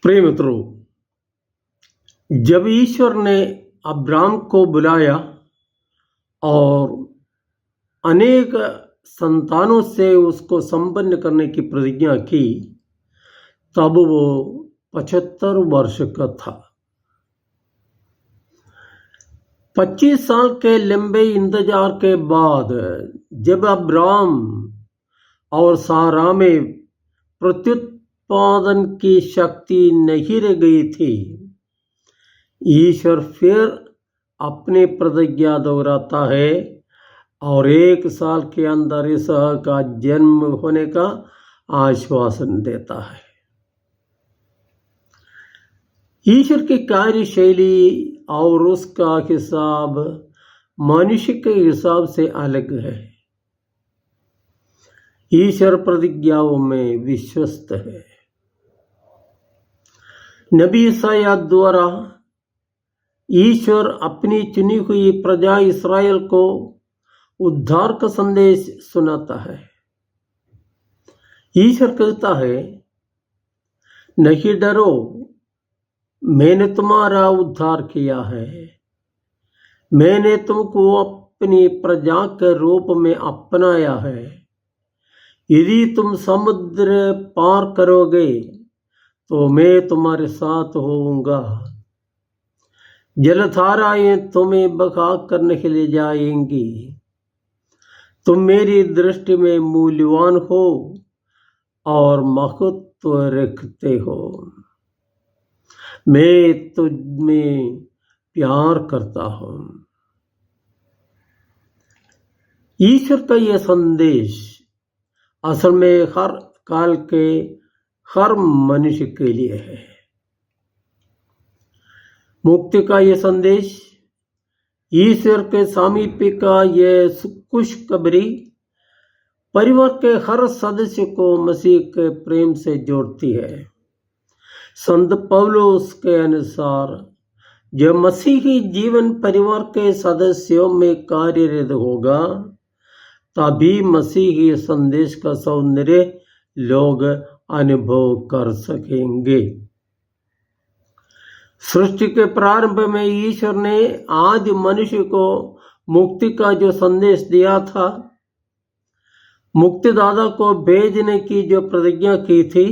प्रिय मित्रों, जब ईश्वर ने अब्राम को बुलाया और अनेक संतानों से उसको संपन्न करने की प्रतिज्ञा की, तब वो 75 वर्ष का था। 25 साल के लंबे इंतजार के बाद जब अब्राम और सारा में प्रत्युत्पादन की शक्ति नहीं रह गई थी, ईश्वर फिर अपनी प्रतिज्ञा दोहराता है और 1 साल के अंदर इसहाक का जन्म होने का आश्वासन देता है। ईश्वर की कार्यशैली और उसका हिसाब मनुष्य के हिसाब से अलग है। ईश्वर प्रतिज्ञाओं में विश्वस्त है। नबी ईसाया द्वारा ईश्वर अपनी चुनी हुई प्रजा इस्राएल को उद्धार का संदेश सुनाता है। ईश्वर कहता है, नहीं डरो, मैंने तुम्हारा उद्धार किया है। मैंने तुमको अपनी प्रजा के रूप में अपनाया है। यदि तुम समुद्र पार करोगे तो मैं तुम्हारे साथ होऊंगा। जलधाराएं तुम्हें बहा कर ले जाएंगी। तुम मेरी दृष्टि में मूल्यवान हो और महत्व रखते हो। मैं तुझ में प्यार करता हूं। ईश्वर का यह संदेश असल में हर काल के हर मनुष्य के लिए है। मुक्ति का यह संदेश, ईश्वर के सामीप्य का यह खुशखबरी परिवार के हर सदस्य को मसीह के प्रेम से जोड़ती है। संत पौलुस के अनुसार जब मसीही जीवन परिवार के सदस्यों में कार्यरत होगा, तभी मसीही संदेश का सौंदर्य लोग अनुभव कर सकेंगे। सृष्टि के प्रारंभ में ईश्वर ने आदि मनुष्य को मुक्ति का जो संदेश दिया था, मुक्तिदाता को भेजने की जो प्रतिज्ञा की थी,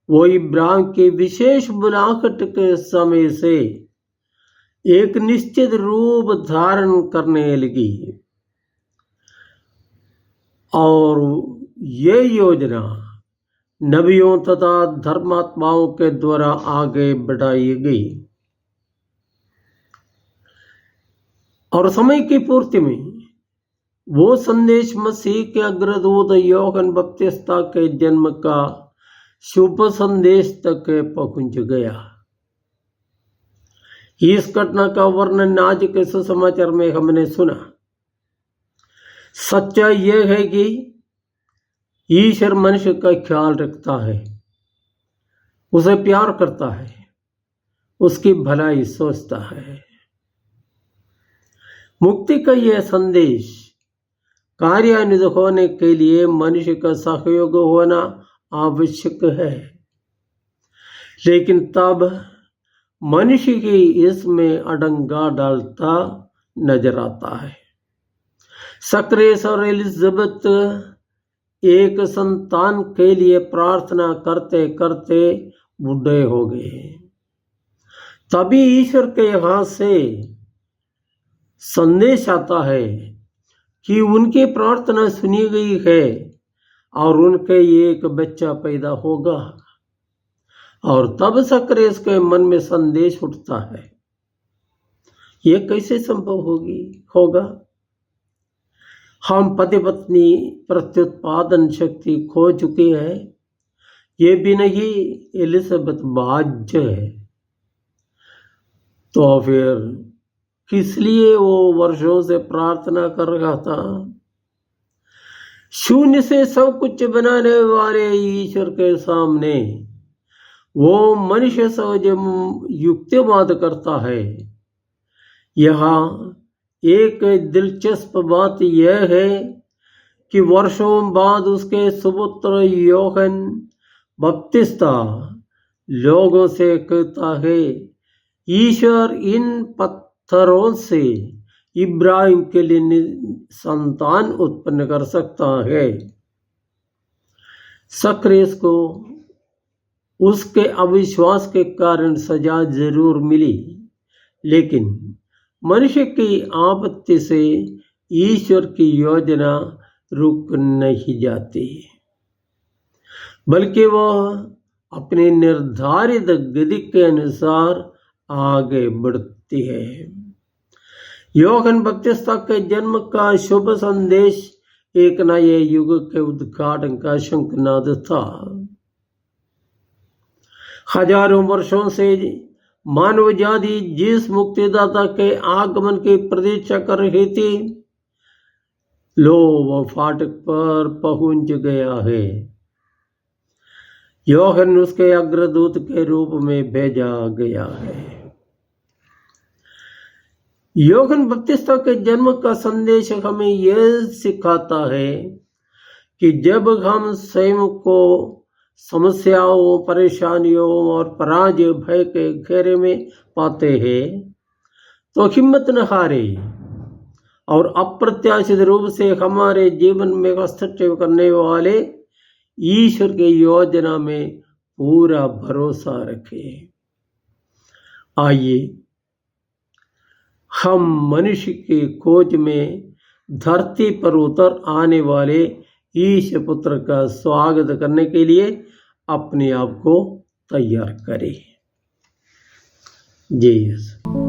वो इब्राहिम की विशेष बुलाहट के समय से एक निश्चित रूप धारण करने लगी और ये योजना नबियों तथा धर्मात्माओं के द्वारा आगे बढ़ाई गई। और समय की पूर्ति में वो संदेश मसीह के अग्रदूत यूहन्ना बपतिस्ता के जन्म का शुभ संदेश तक पहुंच गया। इस घटना का वर्णन आज के सुसमाचार में हमने सुना। सच्चाई यह है कि ईश्वर मनुष्य का ख्याल रखता है, उसे प्यार करता है, उसकी भलाई सोचता है। मुक्ति का यह संदेश कार्यान्वित होने के लिए मनुष्य का सहयोग होना आवश्यक है, लेकिन तब मनुष्य ही इसमें अड़ंगा डालता नजर आता है। सक्रेस और एलिजाबेथ एक संतान के लिए प्रार्थना करते करते बूढ़े हो गए। तभी ईश्वर के यहां से संदेश आता है कि उनकी प्रार्थना सुनी गई है और उनके एक बच्चा पैदा होगा। और तब सक्रेस के मन में संदेश उठता है, ये कैसे संभव होगा? हम पति पत्नी प्रत्युत्पादन शक्ति खो चुकी है। ये भी नहीं, एलिजाबेथ बाध्य है। तो फिर किस लिए वो वर्षों से प्रार्थना कर रहा था? शून्य से सब कुछ बनाने वाले ईश्वर के सामने वो मनुष्य सहज युक्तिवाद करता है। यहाँ एक दिलचस्प बात यह है कि वर्षों बाद उसके सुपुत्र यूहन्ना बपतिस्ता लोगों से कहता है, ईश्वर इन पत्थरों से इब्राहिम के लिए संतान उत्पन्न कर सकता है। सक्रेस को उसके अविश्वास के कारण सजा जरूर मिली, लेकिन मनुष्य की आपत्ति से ईश्वर की योजना रुक नहीं जाती, बल्कि वह अपने निर्धारित गति के अनुसार आगे बढ़ती है। यूहन्ना बपतिस्मा के जन्म का शुभ संदेश एक नए युग के उद्घाटन का शंखनाद था। हजारों वर्षों से मानव जाति जिस मुक्तिदाता के आगमन की प्रतीक्षा कर रही थी, लो वो फाटक पर पहुंच गया है। यूहन्ना उसके अग्रदूत के रूप में भेजा गया है। यूहन्ना बपतिस्मा के जन्म का संदेश हमें यह सिखाता है कि जब हम स्वयं को समस्याओं, परेशानियों और पराजय भय के घेरे में पाते हैं, तो हिम्मत न हारे और अप्रत्याशित रूप से हमारे जीवन में हस्तक्षेप करने वाले ईश्वर की योजना में पूरा भरोसा रखें। आइए हम मनुष्य की खोज में धरती पर उतर आने वाले ईश्वर पुत्र का स्वागत करने के लिए अपने आप को तैयार करें। जय यीशु।